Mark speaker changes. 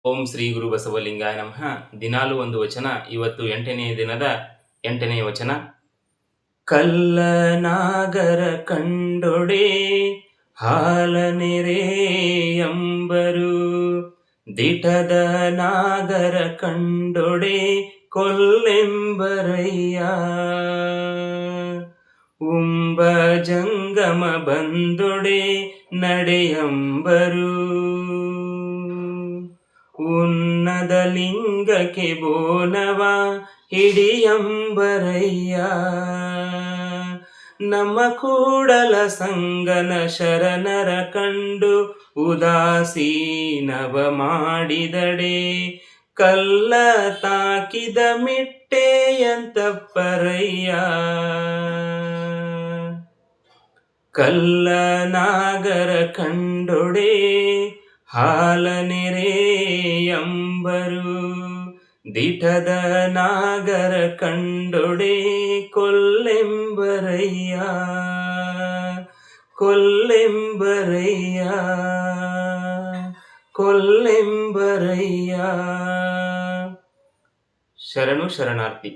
Speaker 1: ಓಂ ಶ್ರೀ ಗುರು ಬಸವಲಿಂಗಾಯ ನಮಃ. ದಿನಾಲು ಒಂದು ವಚನ. ಇವತ್ತು 8ನೇ ದಿನದ 8ನೇ ವಚನ. ಕಲ್ಲನಾಗರ ಕಂಡೊಡೆ ಹಾಲನೆರೆಯಂಬರು, ದಿಟದ ನಾಗರ ಕಂಡೊಡೆ ಕೊಲ್ಲೆಂಬರಯ್ಯ. ಉಂಬ ಜಂಗಮ ಬಂದೊಡೆ ನಡೆಯಂಬರು, ಉನ್ನದ ಲಿಂಗಕ್ಕೆ ಬೋನವ ಹಿಡಿಯಂಬರಯ್ಯ. ನಮ್ಮ ಕೂಡಲ ಸಂಗನ ಶರಣರ ಕಂಡು ಉದಾಸೀನವ ಮಾಡಿದಡೆ, ಕಲ್ಲ ತಾಕಿದ ಮಿಟ್ಟೆಯಂತಪ್ಪರಯ್ಯ. ಕಲ್ಲನಾಗರ ಕಂಡೊಡೆ ಹಾಲನೆರೆಯಂಬರು, ದಿಟದ ನಾಗರ ಕಂಡೊಡೆ ಕೊಲ್ಲೆಂಬರಯ್ಯ. ಕೊಲ್ಲೆಂಬರಯ್ಯ, ಕೊಲ್ಲೆಂಬರಯ್ಯ. ಶರಣು ಶರಣಾರ್ಥಿ.